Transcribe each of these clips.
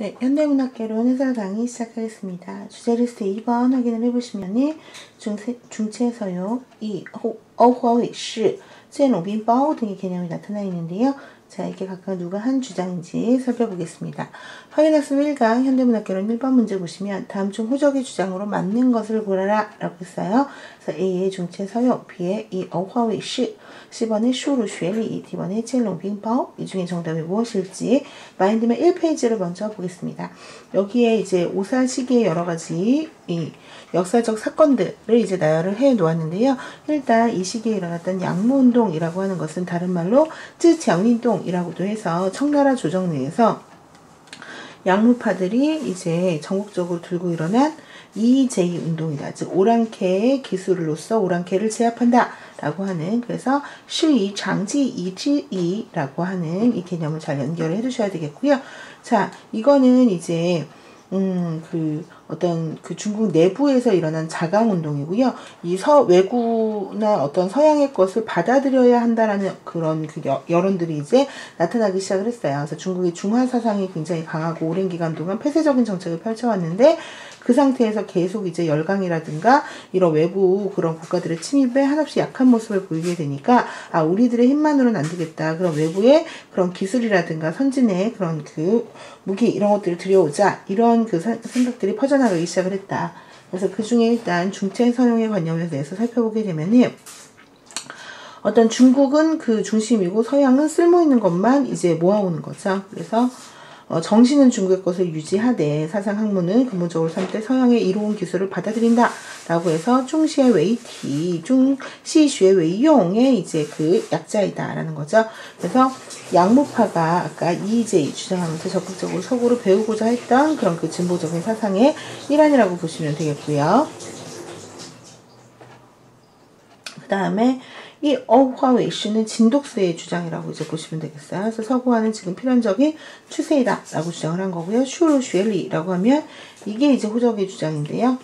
네, 현대문학개론 해설 강의 시작하겠습니다. 주제 리스트 2번 확인을 해보시면 중체서용, 어화위시, 见龙兵包 등의 개념이 나타나 있는데요. 자, 이게 각각 누가 한 주장인지 살펴보겠습니다. 확인학습 1강 현대문학개론 1번 문제 보시면 다음 중 호적의 주장으로 맞는 것을 고르라 라고 했어요. 그래서 A의 중체서용, B의 어화위시, C번의 슈루쉐리, D번의 见龙兵包 이 중에 정답이 무엇일지 마인드맵 1페이지를 먼저 보겠습니다. 여기에 이제 오사시기의 여러 가지 역사적 사건들을 이제 나열을 해 놓았는데요. 일단 이 시기에 일어났던 양무운동이라고 하는 것은 다른 말로 쯔지양운동이라고도 해서 청나라 조정내에서 양무파들이 이제 전국적으로 들고 일어난 이제이 운동이다. 즉 오랑캐의 기술로서 오랑캐를 제압한다 라고 하는, 그래서 시이 장지 이지이라고 하는 이 개념을 잘 연결을 해 두셔야 되겠고요. 자, 이거는 이제 어떤 중국 내부에서 일어난 자강운동이고요. 이 외구나 어떤 서양의 것을 받아들여야 한다라는 그런 여론들이 이제 나타나기 시작을 했어요. 그래서 중국의 중화 사상이 굉장히 강하고 오랜 기간 동안 폐쇄적인 정책을 펼쳐왔는데 그 상태에서 계속 이제 열강이라든가 이런 외부 그런 국가들의 침입에 한없이 약한 모습을 보이게 되니까 우리들의 힘만으로는 안 되겠다. 그런 외부의 그런 기술이라든가 선진의 그런 무기 이런 것들을 들여오자, 이런 생각들이 퍼져나가기 시작을 했다. 그래서 그 중에 일단 중체서용의 관념에 대해서 살펴보게 되면은 어떤 중국은 그 중심이고 서양은 쓸모있는 것만 이제 모아오는 거죠. 그래서 정신은 중국의 것을 유지하되 사상 학문은 근본적으로 삼때 서양의 이로운 기술을 받아들인다 라고 해서 중시의 웨이티, 중시슈의 웨이용의 이제 그 약자이다 라는 거죠. 그래서 양무파가 아까 이제이 주장하면서 적극적으로 서구를 배우고자 했던 그런 그 진보적인 사상의 일환이라고 보시면 되겠고요. 그 다음에 이 어화웨이시는 진독세의 주장이라고 이제 보시면 되겠어요. 그래서 서구화는 지금 필연적인 추세이다 라고 주장을 한 거고요. 슈루쉐리라고 하면 이게 이제 호적의 주장인데요.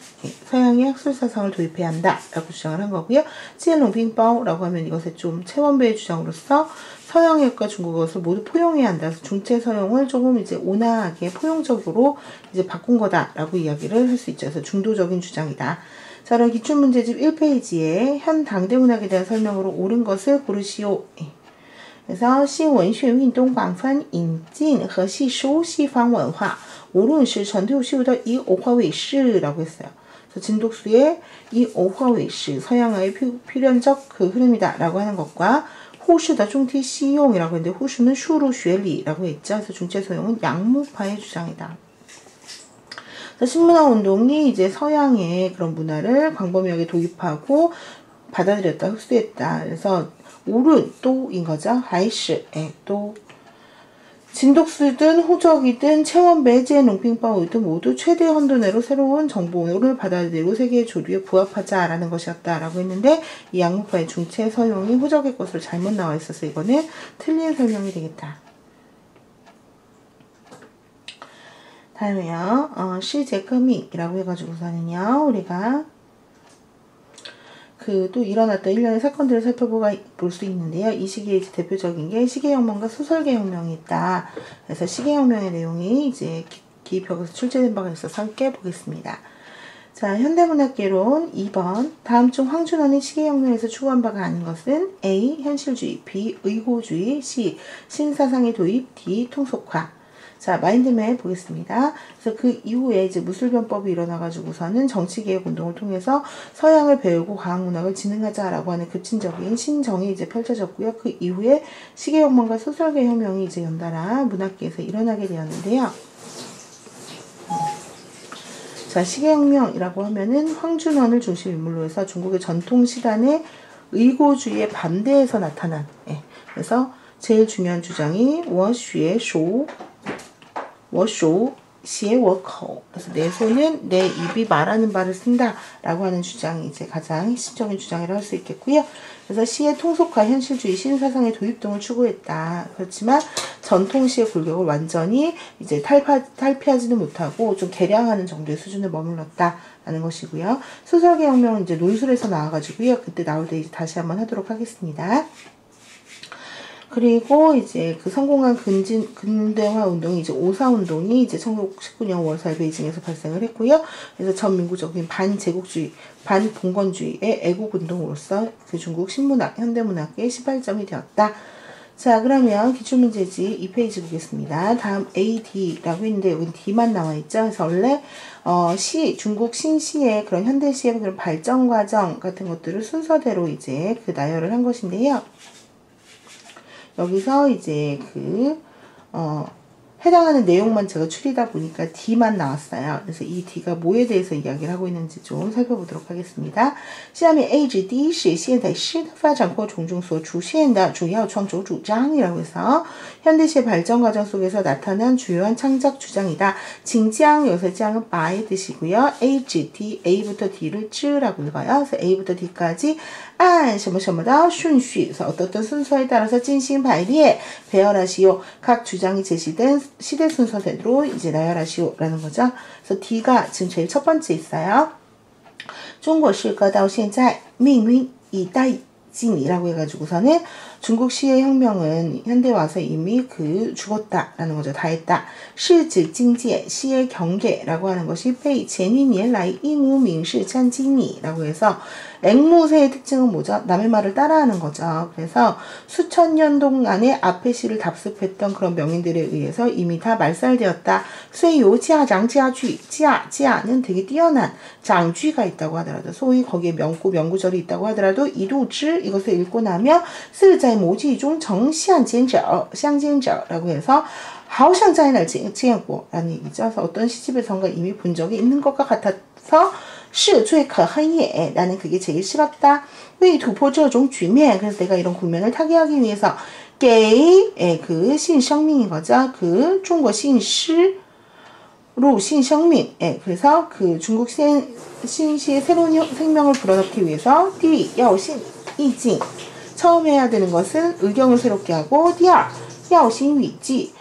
서양의 학술사상을 도입해야 한다 라고 주장을 한 거고요. 찌엔롱빙바오라고 하면 이것의 좀 체원배의 주장으로서 서양의 것과 중국의 것을 모두 포용해야 한다. 그래서 중체서용을 조금 이제 온화하게 포용적으로 이제 바꾼 거다라고 이야기를 할 수 있죠. 그래서 중도적인 주장이다. 자, 그럼 기출문제집 1페이지에 현 당대문학에 대한 설명으로 옳은 것을 고르시오. 그래서 新文学运动广泛引进和吸收西方文化无论是程度秀的以欧化为是라고 했어요. 그래서 진독수의 이欧化为是 서양화의 필연적 그 흐름이다 라고 하는 것과 호수의 중티 시용이라고 했는데 호수는 슈루쉐리라고 했죠. 그래서 중체서용은 양무파의 주장이다. 신문화 운동이 이제 서양의 그런 문화를 광범위하게 도입하고 받아들였다, 흡수했다. 그래서 옳은 또인 거죠. 하이시, 또 진독수든 호적이든 체원배제 농핑바오이든 모두 최대 헌도내로 새로운 정보를 받아들이고 세계의 조류에 부합하자라는 것이었다라고 했는데 이 양무파의 중체 서용이 호적의 것으로 잘못 나와 있어서 이거는 틀린 설명이 되겠다. 다음에요, 시제革命이라고 해가지고서는요, 우리가 또 일어났던 일련의 사건들을 살펴볼 수 있는데요. 이 시기에 이제 대표적인 게 시계혁명과 소설계혁명이 있다. 그래서 시계혁명의 내용이 이제 기입혀서 출제된 바가 있어서 함께 보겠습니다. 자, 현대문학개론 2번. 다음 중 황준원이 시계혁명에서 추구한 바가 아닌 것은 A. 현실주의, B. 의고주의, C. 신사상의 도입, D. 통속화. 자, 마인드맵 보겠습니다. 그래서 그 이후에 이제 무술변법이 일어나가지고서는 정치개혁 운동을 통해서 서양을 배우고 과학문학을 진흥하자라고 하는 급진적인 신정이 이제 펼쳐졌고요. 그 이후에 시계혁명과 소설계혁명이 이제 연달아 문학계에서 일어나게 되었는데요. 자, 시계혁명이라고 하면은 황준원을 중심 인물로 해서 중국의 전통 시단의 의고주의에 반대해서 나타난, 그래서 제일 중요한 주장이 我学术 我手写我口 그래서 내 손은 내 입이 말하는 바를 쓴다 라고 하는 주장이 이제 가장 핵심적인 주장이라고 할 수 있겠고요. 그래서 시의 통속화, 현실주의, 신사상의 도입 등을 추구했다. 그렇지만 전통시의 골격을 완전히 이제 탈피하지는 못하고 좀 개량하는 정도의 수준에 머물렀다 라는 것이고요. 소설계혁명은 이제 논술에서 나와가지고요. 그때 나올 때 이제 다시 한번 하도록 하겠습니다. 그리고 이제 그 성공한 근대화 운동이 이제 오사 운동이 이제 1919년 5월 4일 베이징에서 발생을 했고요. 그래서 전민구적인 반제국주의, 반봉건주의의 애국 운동으로서 그 중국 신문학, 현대문학의 시발점이 되었다. 자, 그러면 기출문제지 2페이지 보겠습니다. 다음 A, D라고 있는데 여기 D만 나와 있죠. 그래서 원래 중국 신시의 그런 현대시의 그런 발전 과정 같은 것들을 순서대로 이제 그 나열을 한 것인데요. 여기서 이제 해당하는 내용만 제가 추리다 보니까 D만 나왔어요. 그래서 이 D가 뭐에 대해서 이야기를 하고 있는지 좀 살펴보도록 하겠습니다. 下面 A 至 D 是现代诗的发展过程中所出现的主要创作主张이라고 해서 현대시의 발전 과정 속에서 나타난 주요한 창작 주장이다. 징장 여기서 짱은 바의 뜻이고요. A 至 D, A부터 D를 쯔라고 읽어요. 그래서 A부터 D까지 按什么什么的顺序, 어떤 순서에 따라서 진신排列, 배열하시오. 각 주장이 제시된 시대 순서대로 이제 나열하시오라는 거죠. 그래서 D가 지금 제일 첫 번째 있어요. 中国诗歌到现在命运已殆尽이라고 해가지고서는 중국 시의 혁명은 현대 와서 이미 죽었다라는 거죠. 다 했다. 是指境界, 시의 경계라고 하는 것이 被前一年来应无名氏占尽이라고 해서 앵무새의 특징은 뭐죠? 남의 말을 따라하는 거죠. 그래서 수천 년 동안에 앞의 시를 답습했던 그런 명인들에 의해서 이미 다 말살되었다. 虽有家长家具, 자는 되게 뛰어난 장쥐가 있다고 하더라도, 소위 거기에 명구절이 있다고 하더라도 이도知이것을 읽고 나면 是在某记中呈相见者라고 해서 好像在哪儿见过라는 얘기죠. 그래서 어떤 시집에선가 이미 본 적이 있는 것과 같아서 是最可恨也, 나는 그게 제일 싫었다. 为突破这种局面, 그래서 내가 이런 국면을 타개하기 위해서 给新生命인 거죠. 중국 신시로 신생명, 그래서 중국 신시의 새로운 생명을 불어넣기 위해서 第一要新意境, 처음 해야 되는 것은 의경을 새롭게 하고, 第二要新语记,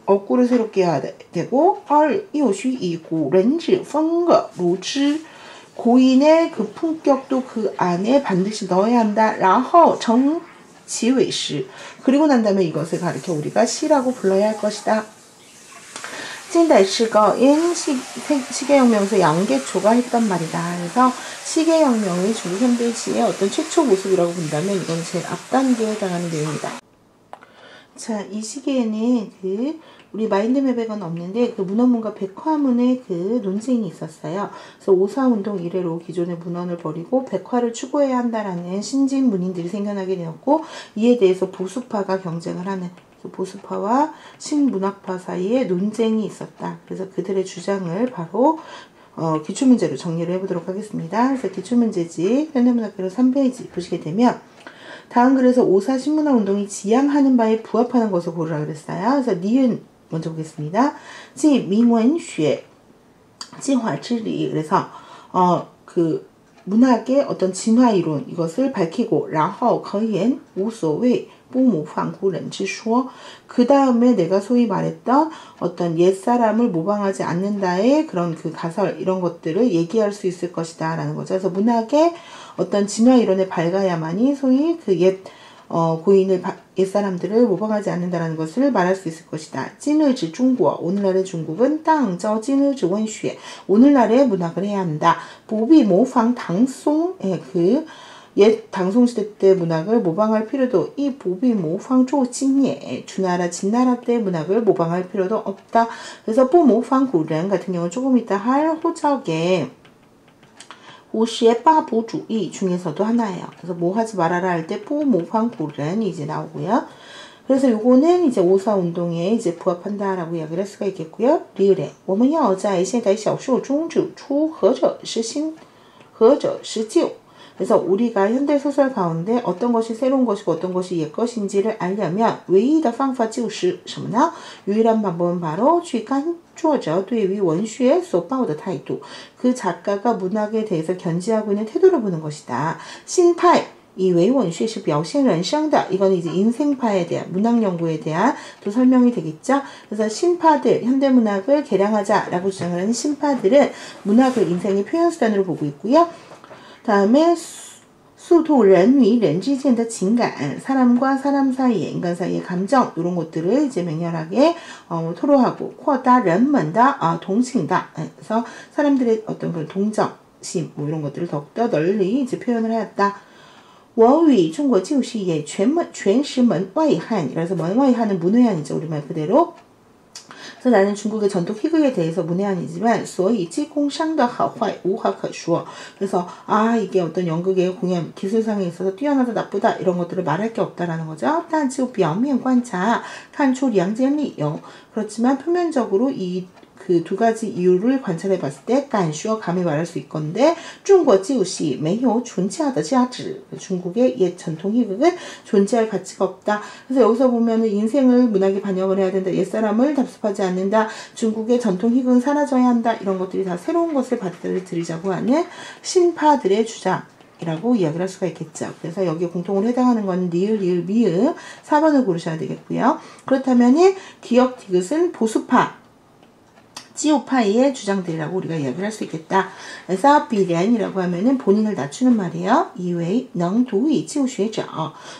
억구를 새롭게 해야 되고, 二又需以古人之风格如之, 고인의 그 품격도 그 안에 반드시 넣어야 한다. 然后成其为诗, 그리고 난 다음에 이것을 가르쳐 우리가 시라고 불러야 할 것이다. 近代诗歌인 시계혁명에서 양계초가 했단 말이다. 그래서 시계혁명이 중국 현대시의 어떤 최초 모습이라고 본다면 이건 제일 앞단계에 해당하는 내용이다. 자, 이 시계에는 우리 마인드맵에는 없는데 문헌문과 백화문의 논쟁이 있었어요. 그래서 오사운동 이래로 기존의 문헌을 버리고 백화를 추구해야 한다라는 신진 문인들이 생겨나게 되었고, 이에 대해서 보수파가 경쟁을 하는, 보수파와 신문학파 사이에 논쟁이 있었다. 그래서 그들의 주장을 바로 기출문제로 정리를 해보도록 하겠습니다. 그래서 기출문제지 현대문학개론 3페이지 보시게 되면, 다음 글에서 오사 신문화 운동이 지향하는 바에 부합하는 것을 고르라 그랬어요. 그래서 니은 먼저 보겠습니다. 即明文学进化之理, 그래서 문학의 어떤 진화 이론 이것을 밝히고, 然后可言无所谓不模仿古人之说, 그 다음에 내가 소위 말했던 어떤 옛사람을 모방하지 않는다의 그런 가설 이런 것들을 얘기할 수 있을 것이다 라는 거죠. 그래서 문학의 어떤 진화 이론에 밝아야만이 소위 고인을 옛사람들을 모방하지 않는다라는 것을 말할 수 있을 것이다. 今日之中国, 오늘날의 중국은 当照今日之文学, 오늘날의 문학을 해야 한다. 不必模仿唐宋, 옛 당송시대 때 문학을 모방할 필요도, 이 不必模仿周今夜, 주나라 진나라 때 문학을 모방할 필요도 없다. 그래서 不模仿古人 같은 경우는 조금 이따 할 호적에 오시의 빠부주의 중에서도 하나예요. 그래서 뭐 하지 말아라 할 때 부모방 고른이 이제 나오고요. 그래서 요거는 이제 오사 운동에 이제 부합한다라고 이야기를 할 수가 있겠고요. 리을에 我们要在现代小说中指出何者是新,何者是旧. 그래서 우리가 현대 소설 가운데 어떤 것이 새로운 것이고 어떤 것이 옛 것인지를 알려면 唯一的方法就是什么呢? 유일한 방법은 바로 去看作者对于文学所抱的态度, 그 작가가 문학에 대해서 견지하고 있는 태도를 보는 것이다. 신파의 이 외원시是表现人生的, 이건 이제 인생파에 대한 문학 연구에 대한 또 설명이 되겠죠. 그래서 신파들, 현대문학을 개량하자라고 주장을 하는 신파들은 문학을 인생의 표현 수단으로 보고 있고요. 다음에 速透人与人之间的情感, 사람과 사람 사이에, 인간 사이의 감정, 이런 것들을 이제 맹렬하게 토로하고, 扩大人们的同情的, 그래서 사람들의 어떤 그런 동정심, 뭐 이런 것들을 더욱더 널리 이제 표현을 하였다. 我与中国旧时也全是门外汉, 그래서门外汉은 문외한이죠, 우리말 그대로. 그래서 나는 중국의 전통 희극에 대해서 문외한이지만 所以机工商的好坏无话可说. 그래서 이게 어떤 연극의 공연 기술상에 있어서 뛰어나다 나쁘다 이런 것들을 말할 게 없다라는 거죠. 但就表面观察看出两件理由. 그렇지만 표면적으로 이 그 두 가지 이유를 관찰해 봤을 때 간슈어 감히 말할 수 있건데 中国旧戏没有存在的价值. 중국의 옛 전통 희극은 존재할 가치가 없다. 그래서 여기서 보면은 인생을 문학에 반영을 해야 된다. 옛사람을 답습하지 않는다. 중국의 전통 희극은 사라져야 한다. 이런 것들이 다 새로운 것을 받아들이자고 하는 신파들의 주장. 이라고 이야기를 할 수가 있겠죠. 그래서 여기에 공통으로 해당하는 건 리을, 리을, 미을 4번을 고르셔야 되겠고요. 그렇다면 기역 디귿은 보수파 지우파이의 주장들이라고 우리가 이야기를 할 수 있겠다. 그래서 비련이라고 하면은 본인을 낮추는 말이에요. 이외의 능도의 지우学者.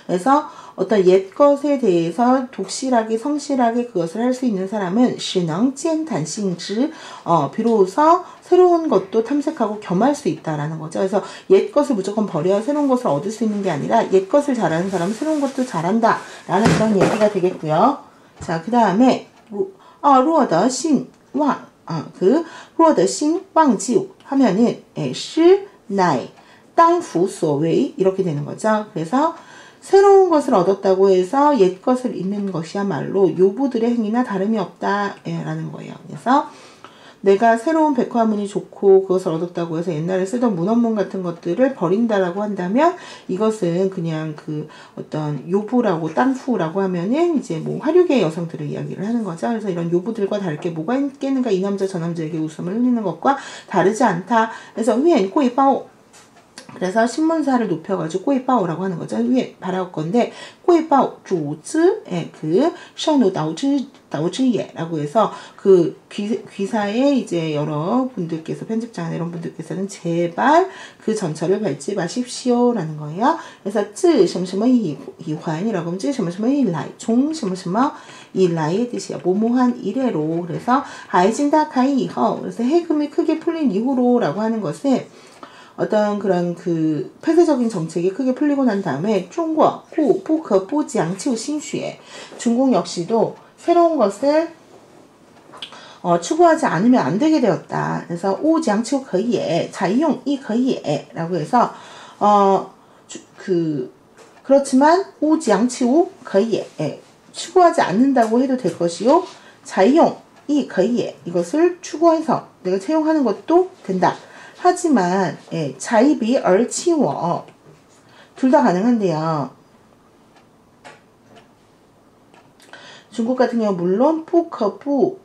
그래서 어떤 옛 것에 대해서 독실하게 성실하게 그것을 할 수 있는 사람은 只能兼谈性质. 비로소 새로운 것도 탐색하고 겸할 수 있다라는 거죠. 그래서 옛 것을 무조건 버려야 새로운 것을 얻을 수 있는 게 아니라 옛 것을 잘하는 사람은 새로운 것도 잘한다 라는 그런 얘기가 되겠고요. 자, 그 다음에 弱得性忘, 그 弱得心忘记 하면은 是乃当夫所为 이렇게 되는 거죠. 그래서 새로운 것을 얻었다고 해서 옛 것을 잊는 것이야말로 요부들의 행위나 다름이 없다라는 거예요. 그래서 내가 새로운 백화문이 좋고 그것을 얻었다고 해서 옛날에 쓰던 문헌문 같은 것들을 버린다라고 한다면 이것은 그냥 그 어떤 요부라고 땅후라고 하면은 이제 뭐 화류계 여성들을 이야기를 하는 거죠. 그래서 이런 요부들과 다를 게 뭐가 있겠는가, 이 남자 저 남자에게 웃음을 흘리는 것과 다르지 않다. 그래서 위엔 꼬이바오, 그래서 신문사를 높여가지고 꼬이바오라고 하는 거죠. 위에 바라올 건데 꼬이바오 주즈의 그 셔누 다우즈예라고 해서 그 귀사에 이제 여러 분들께서 편집장 이런 분들께서는 제발 그 전철을 밟지 마십시오라는 거예요. 그래서 自什么什么以还이라고 하면 自什么什么以来从什么什么以来의 뜻이야. 모모한 이래로. 그래서 아이진다 가이 이허, 그래서 해금이 크게 풀린 이후로라고 하는 것은 어떤 그런 그 폐쇄적인 정책이 크게 풀리고 난 다음에 중국不可不讲究新学, 중국 역시도 새로운 것을 추구하지 않으면 안 되게 되었다. 그래서 无讲究可以采用亦可以라고 해서 그렇지만 无讲究可以 추구하지 않는다고 해도 될 것이요, 采用亦可以 이것을 추구해서 내가 채용하는 것도 된다. 하지만 자입이 얼치워 둘 다 가능한데요. 중국 같은 경우 물론 不可不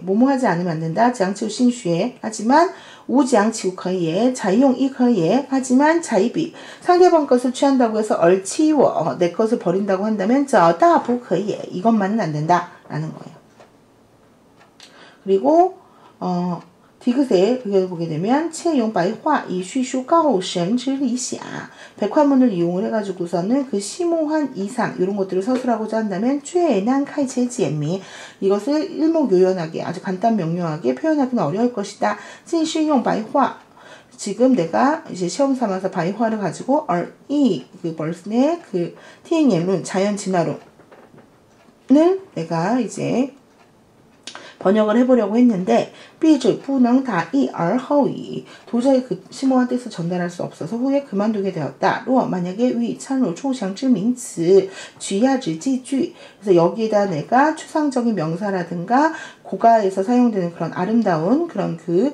뭐뭐 하지 않으면 안 된다. 讲究新学 하지만 无讲究可以 采用亦可以 하지만 자입이 상대방 것을 취한다고 해서 얼치워 내 것을 버린다고 한다면 这大不可以 이것만은 안 된다 라는 거예요. 그리고 디귿에 그걸 보게 되면 借用白话以叙述高神之理想, 백화문을 이용을 해가지고서는 그 심오한 이상 이런 것들을 서술하고자 한다면 最难开切简明, 이것을 일목요연하게 아주 간단 명료하게 표현하기는 어려울 것이다. 尽是用白话, 지금 내가 이제 시험 삼아서白화를 가지고 그 벌슨의 그 티행예론 자연 진화론을 내가 이제 번역을 해보려고 했는데 笔者不能达意而后已, 도저히 그 심오한 뜻을 전달할 수 없어서 후에 그만두게 되었다. 若 만약에 위参入抽象之名词举亚之记句, 그래서 여기에다 내가 추상적인 명사라든가 고가에서 사용되는 그런 아름다운 그런 그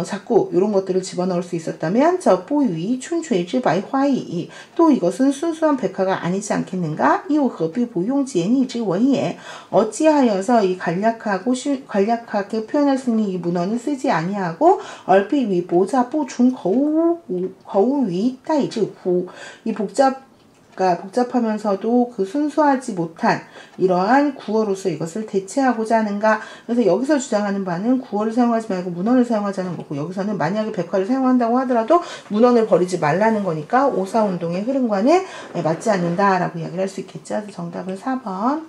자꾸 이런 것들을 집어넣을 수 있었다면 这不与春水之白花矣, 또 이것은 순수한 백화가 아니지 않겠는가? 又何必不用简易之文也, 어찌하여서 이 간략하게 표현할 수 있는 이 문헌을 쓰지 아니하고 얼핏 위 보자不纯口语代之乎, 이 복잡 복잡하면서도 그 순수하지 못한 이러한 구어로서 이것을 대체하고자 하는가. 그래서 여기서 주장하는 바는 구어를 사용하지 말고 문헌을 사용하자는 거고, 여기서는 만약에 백화를 사용한다고 하더라도 문헌을 버리지 말라는 거니까 오사운동의 흐름과는 맞지 않는다라고 이야기를 할 수 있겠죠. 그래서 정답은 4번.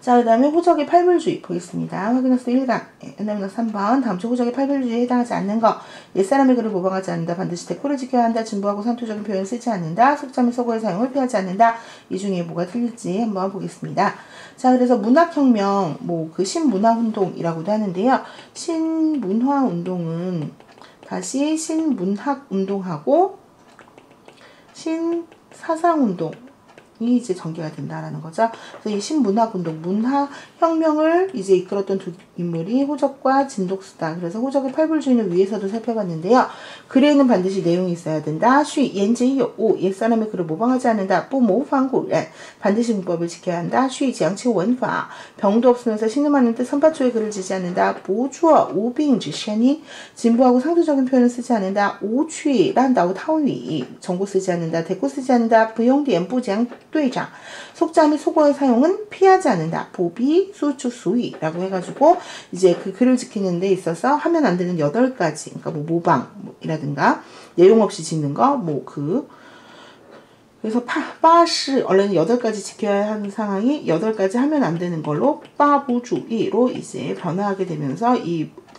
자, 그 다음에 호적의 팔불주의 보겠습니다. 확인해서 1강. 현대문학 3번. 다음 주 호적의 팔불주의에 해당하지 않는 거. 옛사람의 글을 모방하지 않는다. 반드시 대꾸를 지켜야 한다. 진부하고 선투적인 표현을 쓰지 않는다. 속자 및 속어의 사용을 피하지 않는다. 이 중에 뭐가 틀릴지 한번 보겠습니다. 자, 그래서 문학혁명, 그 신문화운동이라고도 하는데요. 신문화운동은 다시 신문학운동하고 신사상운동 이 이제 전개가 된다라는 거죠. 그래서 이 신문학운동, 문학혁명을 이제 이끌었던 두 인물이 호적과 진독수다. 그래서 호적의 팔불주의는 위에서도 살펴봤는데요. 글에는 반드시 내용이 있어야 된다. 쉬, 옌지요, 오, 옛사람의 글을 모방하지 않는다. 뿌모방구렌, 반드시 문법을 지켜야 한다. 쉬, 지양치 원파, 병도 없으면서 신음하는 듯 선파초의 글을 지지 않는다. 보주어, 오빙지션인, 진부하고 상투적인 표현을 쓰지 않는다. 오취, 란다우 타위, 정고 쓰지 않는다. 대꾸 쓰지 않는다. 부용디엔 부장 뚜이장, 속자 및 속어의 사용은 피하지 않는다. 보비, 수추, 수위라고 해가지고 이제 그 글을 지키는 데 있어서 하면 안 되는 8가지, 그러니까 모방이라든가 내용 없이 짓는 거, 그래서 빠시 원래는 8가지 지켜야 하는 상황이 8가지 하면 안 되는 걸로 빠부주의로 이제 변화하게 되면서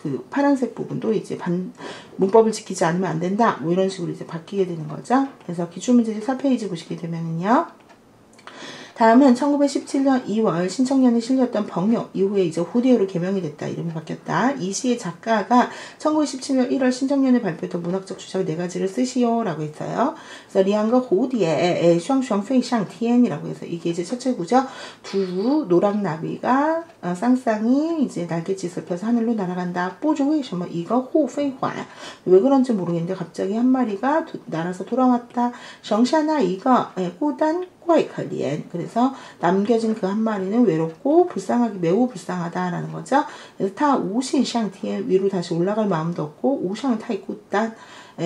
그 파란색 부분도 이제 문법을 지키지 않으면 안 된다. 이런 식으로 이제 바뀌게 되는 거죠. 그래서 기출문제지 4페이지 보시게 되면은요. 다음은 1917년 2월 신청년에 실렸던 병요 이후에 이제 후대어로 개명이 됐다. 이름이 바뀌었다. 이 시의 작가가 1917년 1월 신청년에 발표했던 문학적 주작 4가지를 쓰시오 라고 했어요. 그래서 리안과 호디에 샹샹페이샹티엔이라고 해서 이게 이제 첫째 구죠. 두 노랑나비가 쌍쌍이 이제 날갯짓을 펴서 하늘로 날아간다. 뽀조의 셔머 이거 호페이화. 왜 그런지 모르겠는데 갑자기 한 마리가 날아서 돌아왔다. 정샤나 이거 호단 꽈이칼리엔. 그래서 남겨진 그 한 마리는 외롭고 불쌍하게 매우 불쌍하다라는 거죠. 그래서 타 우신샹티엔 위로 다시 올라갈 마음도 없고 우샹 타이쿠단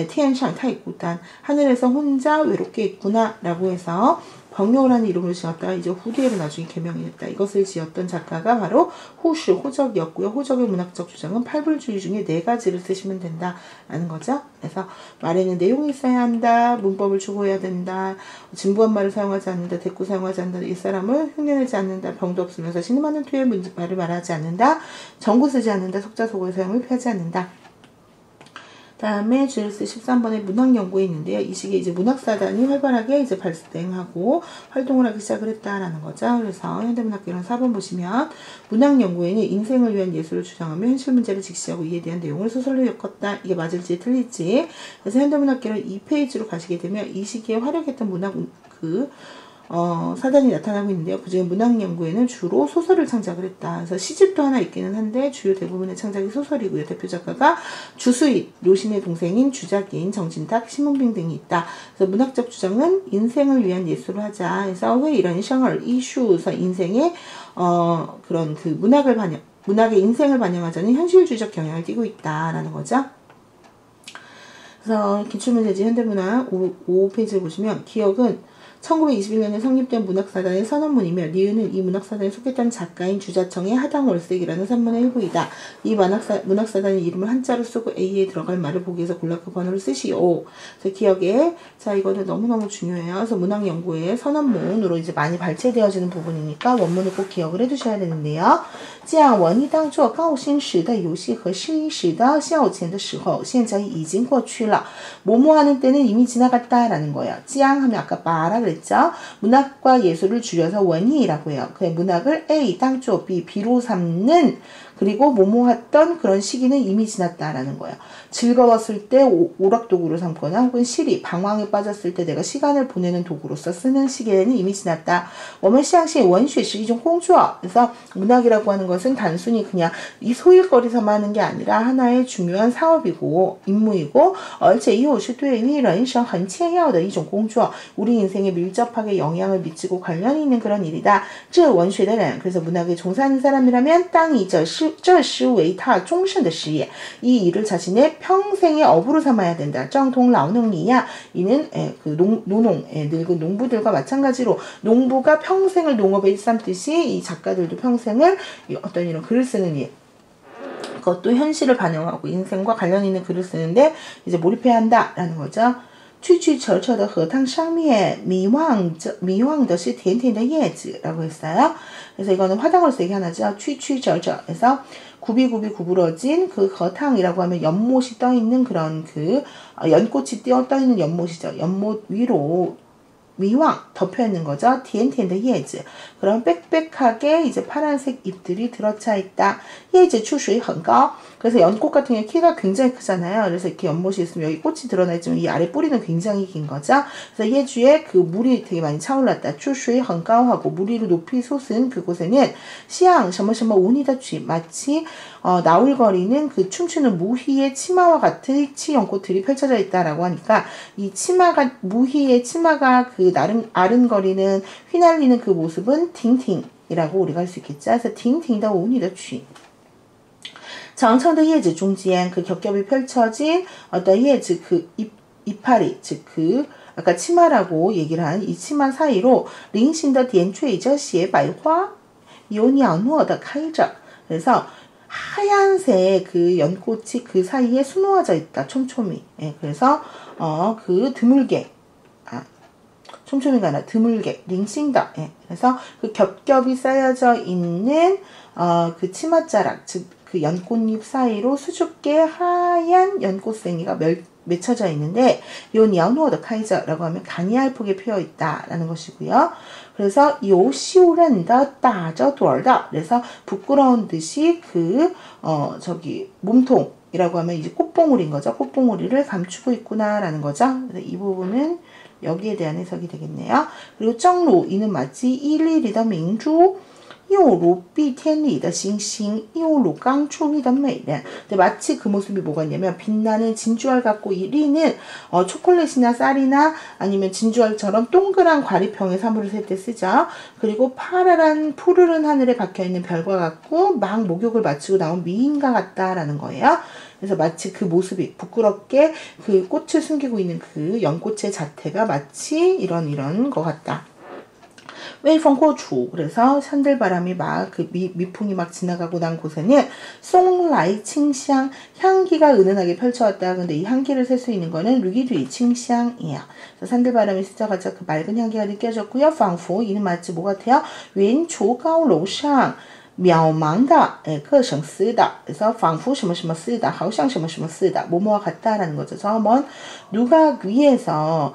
티엔샹 타이쿠단 하늘에서 혼자 외롭게 있구나 라고 해서 병요라는 이름을 지었다가 이제 후대로 나중에 개명이 됐다. 이것을 지었던 작가가 바로 호시, 호적이었고요. 호적의 문학적 주장은 팔불주의 중에 4가지를 쓰시면 된다라는 거죠. 그래서 말에는 내용이 있어야 한다. 문법을 추구해야 된다. 진부한 말을 사용하지 않는다. 대꾸 사용하지 않는다. 이 사람을 흉내내지 않는다. 병도 없으면서 신음하는 투의 말을 말하지 않는다. 정구 쓰지 않는다. 속자 속어의 사용을 피하지 않는다. 다음에 GLS 13번의 문학연구에 있는데요. 이 시기에 이제 문학사단이 활발하게 이제 발생하고 활동을 하기 시작을 했다라는 거죠. 그래서 현대문학개론 4번 보시면 문학연구에는 인생을 위한 예술을 주장하며 현실 문제를 직시하고 이에 대한 내용을 소설로 엮었다. 이게 맞을지 틀릴지. 그래서 현대문학개론 2페이지로 가시게 되면 이 시기에 활약했던 문학 사단이 나타나고 있는데요. 그중에 문학연구에는 주로 소설을 창작을 했다. 그래서 시집도 하나 있기는 한데 주요 대부분의 창작이 소설이고요. 대표 작가가 주수잇, 료신의 동생인 주작인 정진탁, 심은빙 등이 있다. 그래서 문학적 주장은 인생을 위한 예술을 하자. 그래서 왜 이런 샹을 이슈에서 인생의 그런 그 문학의 인생을 반영하자는 현실주의적 경향을 띠고 있다라는 거죠. 그래서 기출문제지 현대문학 5페이지를 보시면 기억은 1921년에 성립된 문학사단의 선언문이며 리은은 이 문학사단에 속했던 작가인 주자청의 하당월색이라는 산문의 일부이다. 이 문학사단의 이름을 한자로 쓰고 A에 들어갈 말을 보기 위해서 골라 그 번호를 쓰시오. 그래서 기억에 자 이거는 너무너무 중요해요. 그래서 문학연구의 선언문으로 이제 많이 발췌되어지는 부분이니까 원문을 꼭 기억을 해두셔야 되는데요. 这样文艺当作高兴时的游戏和失意时的消遣的时候现在已经过去了. 뭐뭐 하는 때는 이미 지나갔다라는 거예요. 这样 하면 아까 바라 그랬죠. 문학과 예술을 줄여서 원희라고 해요. 그 문학을 A, 땅조, B, B로 삼는 그리고 뭐뭐 했던 그런 시기는 이미 지났다라는 거예요. 즐거웠을 때 오락도구로 삼거나 혹은 시리, 방황에 빠졌을 때 내가 시간을 보내는 도구로서 쓰는 시기에는 이미 지났다. 我们相信文学是一种工作. 그래서 문학이라고 하는 것은 것은 단순히 그냥 이 소일거리서만 하는 게 아니라 하나의 중요한 사업이고 임무이고 而且又是对于人生很切要的一种工作 우리 인생에 밀접하게 영향을 미치고 관련이 있는 그런 일이다. 这文学的人 그래서 문학에 종사하는 사람이라면 当以这事为他终身的事业 이 일을 자신의 평생의 업으로 삼아야 된다. 正同劳能一样 이는 그 노농 늙은 농부들과 마찬가지로 농부가 평생을 농업에 일삼듯이 이 작가들도 평생을 어떤 이런 글을 쓰는 일 그것도 현실을 반영하고 인생과 관련 있는 글을 쓰는데 이제 몰입해야 한다라는 거죠. 曲曲折折的荷塘上面迷望的是甜甜的叶子라고 했어요. 그래서 이거는 화당어로서 얘기하나죠. 曲曲折折 그래서 굽이굽이 구부러진 그 거탕이라고 하면 연못이 떠있는 그런 그 연꽃이 떠있는 연못이죠. 연못 위로 미왕 덮여있는 거죠. 甜甜的叶子 그런 빽빽하게 이제 파란색 잎들이 들어차 있다. 叶子出水很高 그래서 연꽃 같은 경우 키가 굉장히 크잖아요. 그래서 이렇게 연못이 있으면 여기 꽃이 드러나 있지만 이 아래 뿌리는 굉장히 긴 거죠. 그래서 예주에 그 물이 되게 많이 차올랐다. 出水很高 하고 물 위로 높이 솟은 그곳에는 시향 什么什么 운이다 취 마치 나울거리는 그 춤추는 무희의 치마와 같이 연꽃들이 펼쳐져 있다라고 하니까 이 치마가 무희의 치마가 그 나름 아른거리는 휘날리는 그 모습은 팅팅이라고 우리가 할 수 있겠죠. 그래서 팅팅다 운이다 취长长的叶子中间 그 겹겹이 펼쳐진 어떤 叶子 그 이파리 즉 그 아까 치마라고 얘기를 한 이 치마 사이로 零星的点缀着雪百花有袅娜的开着 그래서 하얀색 그 연꽃이 그 사이에 수놓아져 있다. 촘촘히. 예, 그래서 그 드물게 촘촘히가 아니라 드물게 링싱다. 예, 그래서 그 겹겹이 쌓여져 있는 그 치맛자락 즉 그 연꽃잎 사이로 수줍게 하얀 연꽃생이가 맺혀져 있는데 요 냐오노더 카이저라고 하면 가니알 폭에 피어 있다라는 것이고요. 그래서 요 시우렌더 따져 돌다 그래서 부끄러운 듯이 그 저기 몸통이라고 하면 이제 꽃봉오리인 거죠. 꽃봉오리를 감추고 있구나라는 거죠. 그래서 이 부분은 여기에 대한 해석이 되겠네요. 그리고 정루 이는 마치 일일이더 민주 又如碧天里的星星又如刚出蜜的美人 마치 그 모습이 뭐가 있냐면 빛나는 진주알 같고 이 리는 초콜릿이나 쌀이나 아니면 진주알처럼 동그란 과리병에 사물을 셀 때 쓰죠. 그리고 파란 푸르른 하늘에 박혀있는 별과 같고 막 목욕을 마치고 나온 미인과 같다라는 거예요. 그래서 마치 그 모습이 부끄럽게 그 꽃을 숨기고 있는 그 연꽃의 자태가 마치 이런 것 같다. 微风过处 그래서 산들바람이 막 그 미풍이 막 지나가고 난 곳에는 송라이 칭香 향기가 은은하게 펼쳐왔다. 근데 이 향기를 셀 수 있는 거는 류기류이 칭香이야. 산들바람이 스쳐가자 그 맑은 향기가 느껴졌고요. 仿佛 이는 마치 뭐 같아요? 远处高楼上渺茫的各省似的 그래서 仿佛什么什么似的 好像什么什么似的 뭐뭐와 같다라는 거죠. 저먼 누가 위에서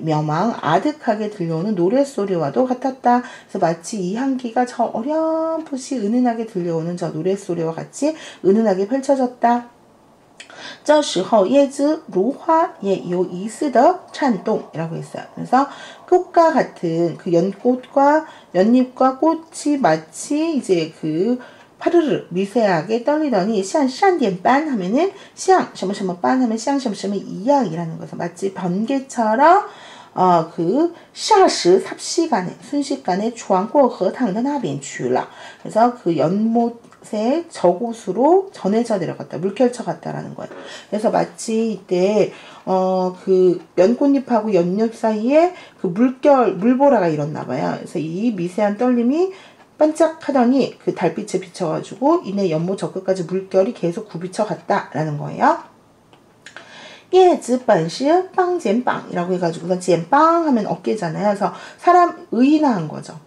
멸망 아득하게 들려오는 노랫소리와도 같았다. 그래서 마치 이 향기가 저 어렴풋이 은은하게 들려오는 저 노랫소리와 같이 은은하게 펼쳐졌다. 这时候叶子如花也有一丝的颤动이라고 했어요. 그래서 꽃과 같은 그 연꽃과 연잎과 꽃이 마치 이제 그 파르르 미세하게 떨리더니 像闪电般 하면은 像什么什么般 하면 像什么什么一样이라는 거죠. 마치 번개처럼 그 샤시 삽시간에 순식간에 穿过荷塘的那边去了. 그래서 그 연못의 저곳으로 전해져 내려갔다. 물결쳐 갔다라는 거예요. 그래서 마치 이때 그 연꽃잎하고 연잎 사이에 그 물보라가 일었나 봐요. 그래서 이 미세한 떨림이 반짝하더니 그 달빛에 비춰가지고 이내 연못 저끝까지 물결이 계속 굽이쳐 갔다라는 거예요. 叶子本是빵肩膀이라고 해가지고肩膀 하면 어깨잖아요. 그래서 사람 의인화한 거죠.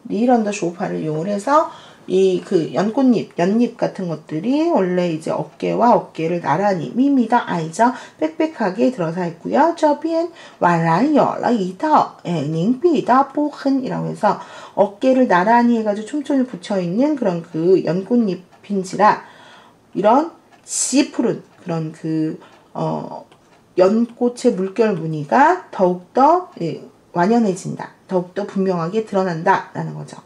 리런더 쇼파를 이용해서 이 그 연잎 같은 것들이 원래 이제 어깨와 어깨를 나란히 미미다 아이죠. 빽빽하게 들어서 있고요. 这边宛然有了一道凝碧的波痕이라고 해서 어깨를 나란히 해가지고 촘촘히 붙여있는 그런 그 연꽃잎인지라 이런 지푸른 그런 그 연꽃의 물결 무늬가 더욱더 완연해진다. 더욱더 분명하게 드러난다라는 거죠.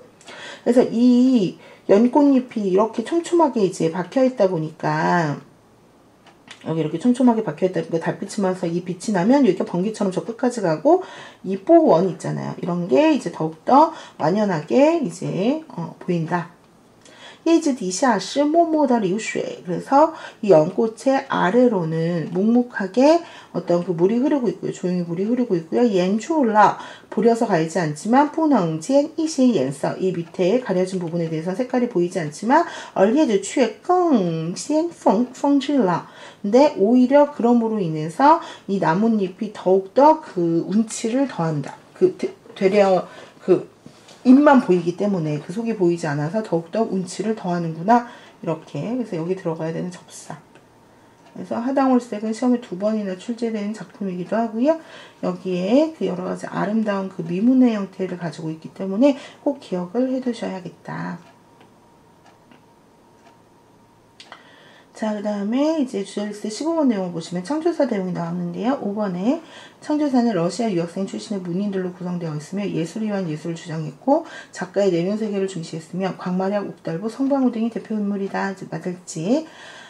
그래서 이 연꽃잎이 이렇게 촘촘하게 이제 박혀 있다 보니까 여기 이렇게 촘촘하게 박혀 있다 보니까 달빛이 맞아서 이 빛이 나면 여기가 번개처럼 저 끝까지 가고 이 뽀원 있잖아요. 이런 게 이제 더욱더 완연하게 이제 보인다. 叶子底下是默默的流水. 그래서 이 연꽃의 아래로는 묵묵하게 어떤 그 물이 흐르고 있고요. 조용히 물이 흐르고 있고요. 沿住了 보려서 가리지 않지만 不能见一些颜色. 이 밑에 가려진 부분에 대해서 색깔이 보이지 않지만 而叶子却更先锋质了. 근데 오히려 그럼으로 인해서 이 나뭇잎이 더욱더 그 운치를 더한다. 되려 잎만 보이기 때문에 그 속이 보이지 않아서 더욱더 운치를 더하는구나. 이렇게. 그래서 여기 들어가야 되는 접사. 그래서 하당올색은 시험에 2번이나 출제된 작품이기도 하고요. 여기에 그 여러 가지 아름다운 그 미문의 형태를 가지고 있기 때문에 꼭 기억을 해 두셔야겠다. 자, 그 다음에 이제 주절리스트 15번 내용을 보시면 창조사 내용이 나왔는데요. 5번에 창조사는 러시아 유학생 출신의 문인들로 구성되어 있으며 예술이완 예술을 주장했고 작가의 내면 세계를 중시했으며 광마략, 옥달보, 성방울 등이 대표 인물이다. 맞을지.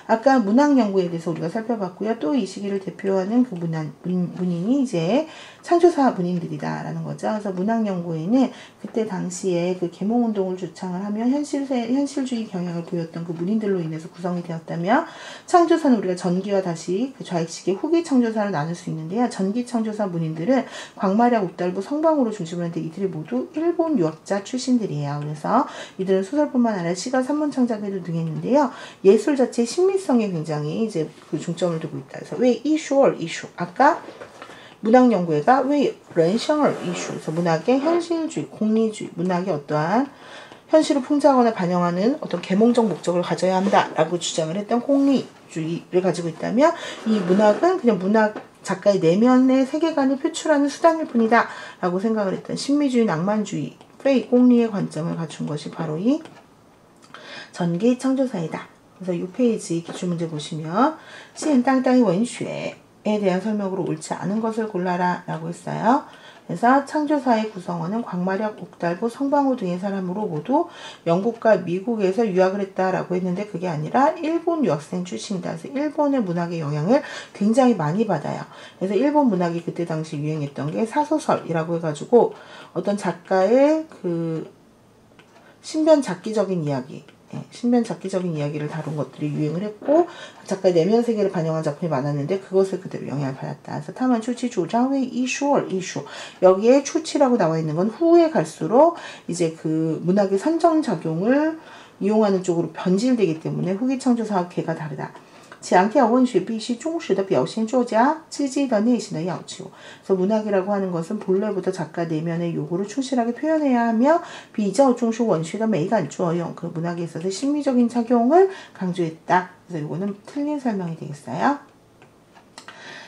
아까 문학 연구에 대해서 우리가 살펴봤고요. 또 이 시기를 대표하는 그 문인이 이제 창조사 문인들이다라는 거죠. 그래서 문학 연구에는 그때 당시에 그 계몽운동을 주창을 하며 현실주의 경향을 보였던 그 문인들로 인해서 구성이 되었다며 창조사는 우리가 전기와 다시 그 좌익식의 후기 창조사를 나눌 수 있는데요. 전기 창조사 문인들은 광마략, 옥달보, 성방울을 중심으로 했는데 이들이 모두 일본 유학자 출신들이에요. 그래서 이들은 소설뿐만 아니라 시가, 산문 창작에도 등했는데요. 예술 자체의 심미성에 굉장히 이제 그 중점을 두고 있다. 그래서 왜 이슈 아까 문학 연구회가 왜 런성을 이슈 그래서 문학의 현실주의, 공리주의, 문학의 어떠한 현실을 풍자하거나 반영하는 어떤 계몽적 목적을 가져야 한다라고 주장을 했던 공리주의를 가지고 있다면 이 문학은 그냥 문학 작가의 내면의 세계관을 표출하는 수단일 뿐이다 라고 생각을 했던 신미주의, 낭만주의, 프레이 공리의 관점을 갖춘 것이 바로 이 전기 창조사이다. 그래서 6페이지 기출문제 보시면 시엔땅땅의 원슈에 대한 설명으로 옳지 않은 것을 골라라 라고 했어요. 그래서 창조사의 구성원은 광마략, 옥달보, 성방울 등의 사람으로 모두 영국과 미국에서 유학을 했다라고 했는데 그게 아니라 일본 유학생 출신이다. 그래서 일본의 문학의 영향을 굉장히 많이 받아요. 그래서 일본 문학이 그때 당시 유행했던 게 사소설이라고 해가지고 어떤 작가의 그 신변잡기적인 이야기 신변잡기적인 이야기를 다룬 것들이 유행을 했고 작가의 내면 세계를 반영한 작품이 많았는데 그것을 그대로 영향을 받았다. 그래서 타만 추치 주장의 이슈 여기에 추치라고 나와 있는 건 후에 갈수록 이제 그 문학의 선정작용을 이용하는 쪽으로 변질되기 때문에 후기 창조사와 개가 다르다. 强调文学必须忠实地表现作家自己的内心的要求. 그래서 문학이라고 하는 것은 본래부터 작가 내면의 요구를 충실하게 표현해야 하며 比较重视文学的美感作用. 그 문학에 있어서 심미적인 작용을 강조했다. 그래서 이거는 틀린 설명이 되겠어요.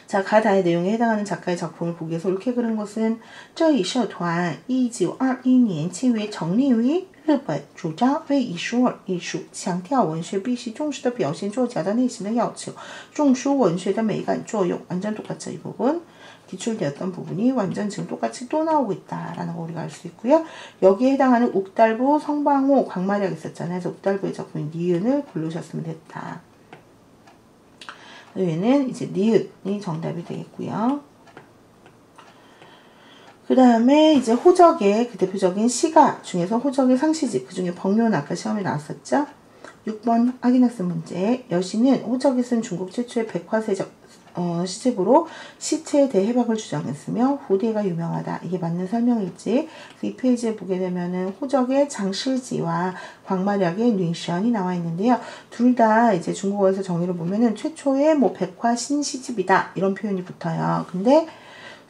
자, 가다의 내용에 해당하는 작가의 작품을 보기 위해서 옳게 그린 것은 这一社团1921年7月成立于日本，主张为艺术而艺术，强调文学必须忠实地表现作家的内心的要求，重视文学的美感作用. 완전 똑같죠, 이 부분. 기출되었던 부분이 완전 지금 똑같이 또 나오고 있다라는 거 우리가 알 수 있고요. 여기에 해당하는 옥달보, 성방호, 광마략 있었잖아요. 그래서 옥달보의 작품인 니은을 고르셨으면 됐다. 얘는 이제 니은이 정답이 되겠고요. 그 다음에 이제 호적의 그 대표적인 시가 중에서 호적의 상시집, 그 중에 벅룡은 아까 시험에 나왔었죠. 6번 확인학습 문제. 여신은 호적에 쓴 중국 최초의 백화세적 시집으로 시체에 대해 해박을 주장했으며 후대가 유명하다. 이게 맞는 설명일지. 이 페이지에 보게 되면은 호적의 장실지와 광마략의 뉘션이 나와 있는데요. 둘 다 이제 중국어에서 정의를 보면은 최초의 뭐 백화 신시집이다 이런 표현이 붙어요. 근데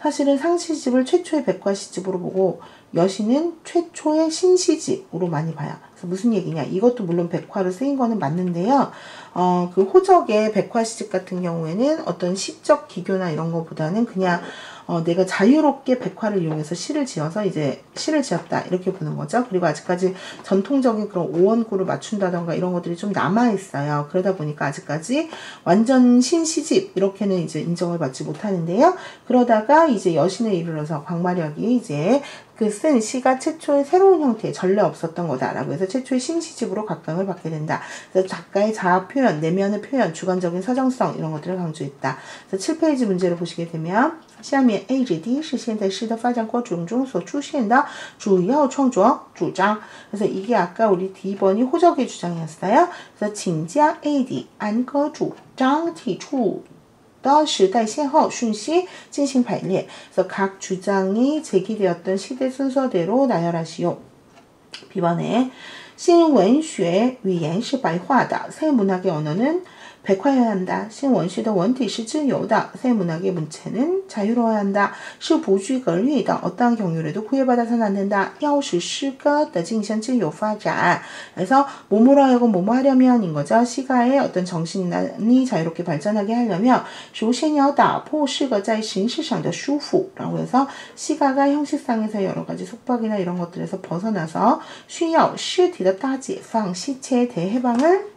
사실은 상시집을 최초의 백화 시집으로 보고 여신은 최초의 신시집으로 많이 봐요. 그래서 무슨 얘기냐? 이것도 물론 백화로 쓰인 거는 맞는데요. 그 호적의 백화 시집 같은 경우에는 어떤 시적 기교나 이런 거보다는 그냥 내가 자유롭게 백화를 이용해서 시를 지어서 이제 시를 지었다 이렇게 보는 거죠. 그리고 아직까지 전통적인 그런 오원구를 맞춘다던가 이런 것들이 좀 남아 있어요. 그러다 보니까 아직까지 완전 신시집 이렇게는 이제 인정을 받지 못하는데요. 그러다가 이제 여신에 이르러서 광마략이 이제 그 쓴 시가 최초의 새로운 형태, 전례 없었던 거다라고 해서 최초의 신시집으로 각광을 받게 된다. 그래서 작가의 자아 표현, 내면의 표현, 주관적인 서정성 이런 것들을 강조했다. 그래서 7페이지 문제를 보시게 되면 下面 A 指 D 是现代诗的发展过程中所出现的主要创作主张. 그래서 이게 아까 우리 D번이 호적의 주장이었어요. 그래서 请将 A, D 按个主张提出的时代先后顺序进行排列. 그래서 각 주장이 제기되었던 시대 순서대로 나열하시오. B번에 新文学语言是白话的, 새 문학의 언어는 백화해야 한다. 新文学的文体是自由的. 새 문학의 문체는 자유로워야 한다. 是不拘格律的. 어떠한 경륜에도 구애받아서는 안 된다. 要使诗歌的进行自由发展. 그래서 뭐뭐로 하여금 뭐뭐 하려면인 거죠. 시가의 어떤 정신이 자유롭게 발전하게 하려면 首先要打破诗歌在形式上的束缚. 라고 해서 시가가 형식상에서 여러 가지 속박이나 이런 것들에서 벗어나서 需要诗体的大解放, 시체의 대해방을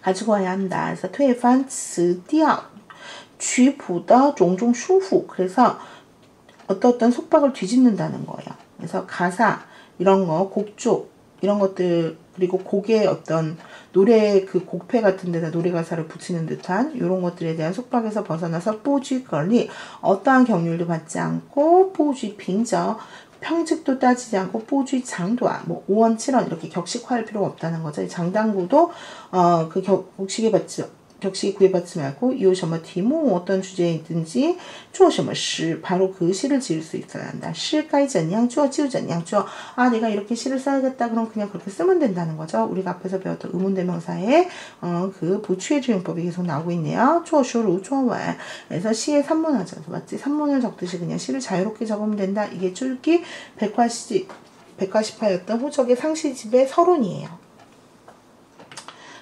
가지고 와야 한다. 그래서 推翻词调曲谱的种种束缚. 그래서 어떤 속박을 뒤집는다는 거예요. 그래서 가사 이런 거, 곡조 이런 것들 그리고 곡의 어떤 노래 그 곡패 같은 데다 노래 가사를 붙이는 듯한 이런 것들에 대한 속박에서 벗어나서 뽀쥐 걸리 어떠한 경륜도 받지 않고 뽀쥐 빙저 평직도 따지지 않고 뽀쥐 장도아 뭐 5원 7원 이렇게 격식화할 필요가 없다는 거죠. 장당구도 그 격식이 구애받지 말고 이什么题目 어떤 주제이든지 做什么诗 바로 그 시를 지을 수 있어야 한다. 诗该怎样做就怎样做. 아 내가 이렇게 시를 써야겠다. 그럼 그냥 그렇게 쓰면 된다는 거죠. 우리가 앞에서 배웠던 의문대명사의 그 부취해주용법이 계속 나오고 있네요. 做书如做文. 그래서 시의 산문하죠. 맞지? 산문을 적듯이 그냥 시를 자유롭게 적으면 된다. 이게 쫄기 백화시파였던 호적의 상시집의 서론이에요.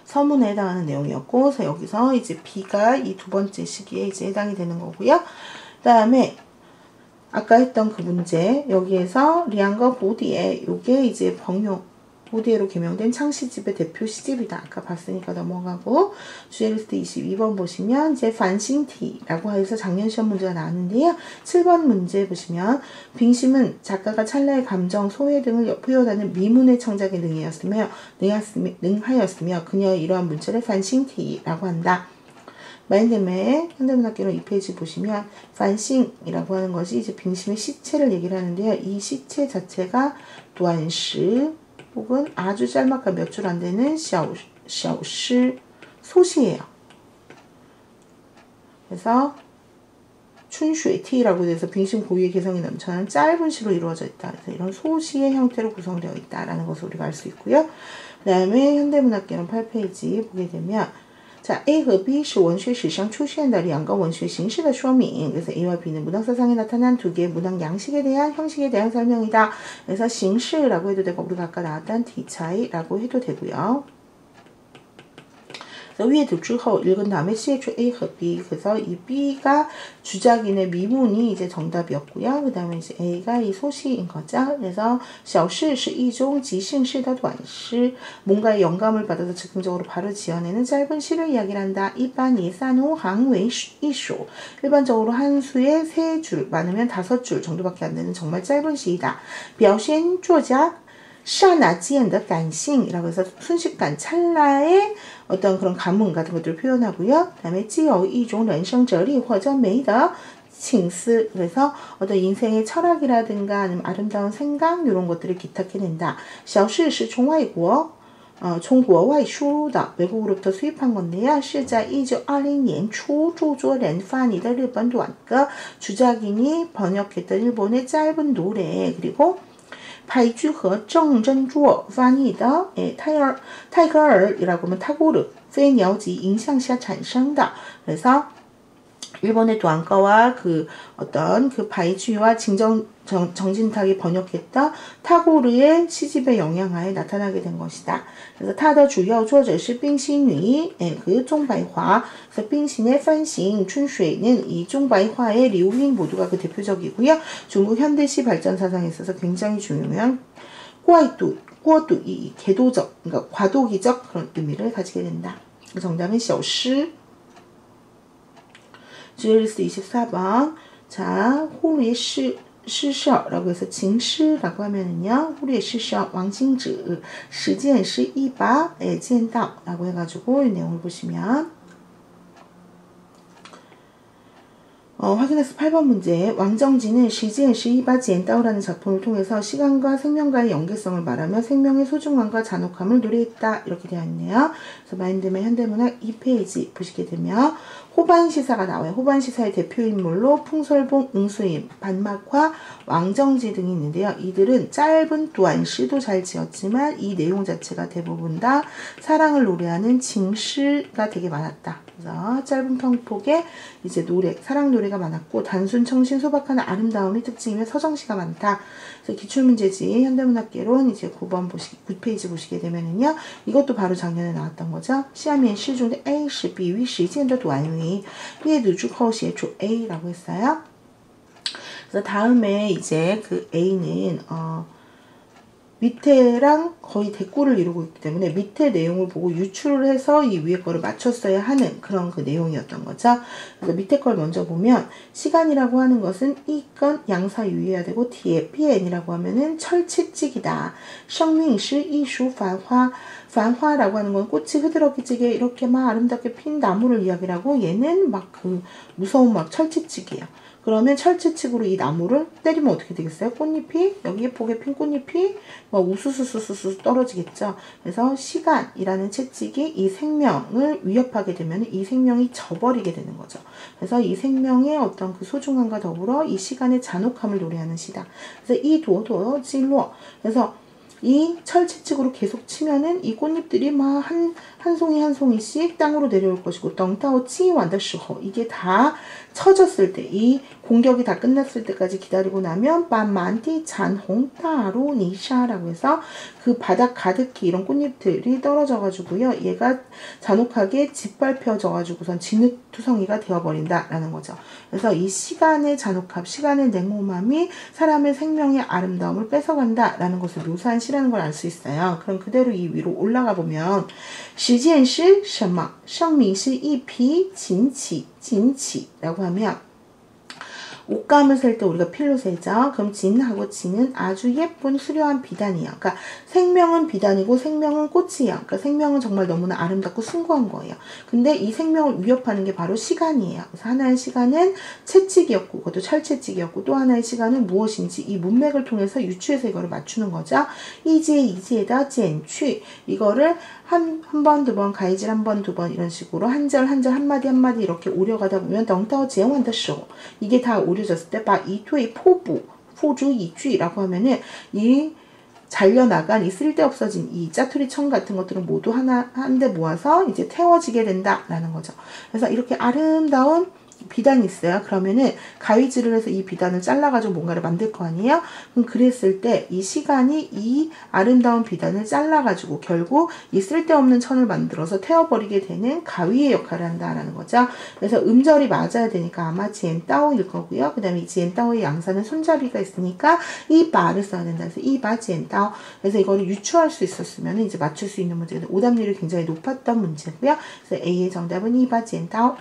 서문에 해당하는 내용이었고, 그래서 여기서 이제 B가 이 두 번째 시기에 이제 해당이 되는 거고요. 그 다음에 아까 했던 그 문제 여기에서 리안과 보디에 요게 이제 보디에로 개명된 창시집의 대표 시집이다. 아까 봤으니까 넘어가고 GLST 22번 보시면 이제 반싱티라고 해서 작년 시험 문제가 나왔는데요. 7번 문제 보시면 빙심은 작가가 찰나의 감정, 소회 등을 표현하는 미문의 창작에 능하였으며 그녀의 이러한 문체를 반싱티라고 한다. 마인드맵의 현대문학개론 2페이지 보시면 반싱이라고 하는 것이 이제 빙심의 시체를 얘기를 하는데요. 이 시체 자체가短时 혹은 아주 짤막한 몇 줄 안 되는 小诗 소시예요. 그래서 춘쉐티라고 해서 빙심 고유의 개성이 넘쳐나는 짧은 시로 이루어져 있다. 그래서 이런 소시의 형태로 구성되어 있다라는 것을 우리가 알 수 있고요. 그 다음에 현대문학개론 8페이지 보게 되면 자, A 和 B 是文学史上出现的两个文学形式的说明. 그래서 A와 B는 문학사상에 나타난 두 개의 문학 양식에 대한 형식에 대한 설명이다. 그래서形式라고 해도 되고 우리가 아까 나왔던题材라고 해도 되고요. 그래서 위에之后 읽은 다음에 CH A 和 B. 그래서 이 B가 주작인의 미문이 이제 정답이었고요. 그 다음에 이제 A가 이 소시인 거죠. 그래서 小诗是一种即兴式的短诗. 뭔가의 영감을 받아서 즉흥적으로 바로 지어내는 짧은 시를 이야기를 한다. 一般以三五行为一首. 일반적으로 한 수에 3줄, 많으면 5줄 정도밖에 안 되는 정말 짧은 시이다. 表现作家刹那间的感性이라고 해서 순식간 찰나의 어떤 그런 감흥 같은 것들을 표현하고요. 그 다음에 既有一种人生哲理或者美的情思 그래서 어떤 인생의 철학이라든가 아니면 아름다운 생각 이런 것들을 기탁해낸다. 小诗是从国外输入的 외국으로부터 수입한 건데요. 是在1920年初著作人翻译的日本短歌 주작인이 번역했던 일본의 짧은 노래 그리고 派居和郑珍珠翻译的泰戈尔이라고 하면 타고르 飞鸟集影响下产生的 그래서 일본의 도안가와 그 어떤 그 바이주와 정진탁이 번역했던 타고르의 시집의 영향하에 나타나게 된 것이다. 그래서 他的主要作者是冰心女그钟百华. 그래서冰心의 판싱, 춘쉐는 이钟百华의 리우밍 모두가 그 대표적이고요. 중국 현대시 발전 사상에 있어서 굉장히 중요한 이 개도적, 그러니까 과도기적 그런 의미를 가지게 된다. 정답은 小诗. GLS 24번. 자, 호의 시 시셔라고 해서 징시라고 하면은요, 우리의 시셔 왕징즈 시간是一把见到라고 해가지고 이 내용을 보시면 확인해서 8번 문제. 왕정지는 시간是一把剪刀라는 작품을 통해서 시간과 생명과의 연계성을 말하며 생명의 소중함과 잔혹함을 노래했다. 이렇게 되어 있네요. 그래서 마인드맵 현대문학 2페이지 보시게 되면 호반시사가 나와요. 호반시사의 대표인물로 풍설봉, 응수임, 반막화, 왕정지 등이 있는데요. 이들은 짧은 두안시도 잘 지었지만 이 내용 자체가 대부분 다 사랑을 노래하는 징시가 되게 많았다. 그래서 짧은 평폭에 이제 노래, 사랑 노래가 많았고 단순 청신 소박한 아름다움이 특징이며 서정시가 많다. 그래서 기출문제지 현대문학개론 이제 9페이지 보시게 되면은요. 이것도 바로 작년에 나왔던 거죠. 시험면 시 중에 A 是比喻实践的短语阅读之后写出A라고 했어요. 그래서 다음에 이제 그 A는 밑에랑 거의 대꾸를 이루고 있기 때문에 밑에 내용을 보고 유출을 해서 이 위에 거를 맞췄어야 하는 그런 그 내용이었던 거죠. 그래서 밑에 걸 먼저 보면 시간이라고 하는 것은 이건 양사 유의해야 되고 뒤에 비엔이라고 하면은 철칙직이다. 生命是艺术繁花 繁花라고 하는 건 꽃이 흐드러기지게 이렇게 막 아름답게 핀 나무를 이야기하고 얘는 막 그 무서운 막 철칙직이에요. 그러면 철칙으로 이 나무를 때리면 어떻게 되겠어요? 꽃잎이 여기에 폭에 핀 꽃잎이 막 우수수수수 떨어지겠죠. 그래서 시간이라는 채찍이 이 생명을 위협하게 되면 이 생명이 져버리게 되는 거죠. 그래서 이 생명의 어떤 그 소중함과 더불어 이 시간의 잔혹함을 노래하는 시다. 그래서 이 도도 찔러 그래서 이 철채찍으로 계속 치면은 이 꽃잎들이 막 한 송이 한 송이씩 땅으로 내려올 것이고 덩타오 찌완더시호 이게 다 쳐졌을 때 이 공격이 다 끝났을 때까지 기다리고 나면 만만티 잔홍 따로 니샤라고 해서 그 바닥 가득히 이런 꽃잎들이 떨어져 가지고요. 얘가 잔혹하게 짓밟혀져 가지고선 진흙투성이가 되어버린다라는 거죠. 그래서 이 시간의 잔혹함, 시간의 냉혹함이 사람의 생명의 아름다움을 뺏어간다라는 것을 묘사한 시라는 걸 알 수 있어요. 그럼 그대로 이 위로 올라가 보면 时间是什么生命是一匹锦旗라고 하면 옷감을 셀 때 우리가 필로 세죠. 그럼 진하고 진은 아주 예쁜 수려한 비단이에요. 그러니까 생명은 비단이고 생명은 꽃이에요. 그러니까 생명은 정말 너무나 아름답고 숭고한 거예요. 근데 이 생명을 위협하는 게 바로 시간이에요. 그래서 하나의 시간은 채찍이었고 그것도 철채찍이었고 또 하나의 시간은 무엇인지 이 문맥을 통해서 유추해서 이거를 맞추는 거죠. 이지에다 젠취 이거를 한 번, 두 번, 가이질 한 번, 두 번 이런 식으로 한 절, 한마디, 한마디 이렇게 오려가다 보면 덩타오 제원더쇼 이게 다 오려졌을 때 바 이토의 포부, 포주 이쥐라고 하면은 이 잘려나간 이 쓸데없어진 이 짜투리 청 같은 것들은 모두 한데 모아서 이제 태워지게 된다라는 거죠. 그래서 이렇게 아름다운 비단이 있어요. 그러면은 가위질을 해서 이 비단을 잘라가지고 뭔가를 만들 거 아니에요? 그럼 그랬을 때 이 시간이 이 아름다운 비단을 잘라가지고 결국 이 쓸데없는 천을 만들어서 태워버리게 되는 가위의 역할을 한다라는 거죠. 그래서 음절이 맞아야 되니까 아마 지엔따오일 거고요. 그 다음에 이 지엔따오의 양사는 손잡이가 있으니까 이 바를 써야 된다. 그래서 이 바 지엔따오. 그래서 이거를 유추할 수 있었으면 이제 맞출 수 있는 문제인데 오답률이 굉장히 높았던 문제고요. 그래서 A의 정답은 이 바 지엔따오.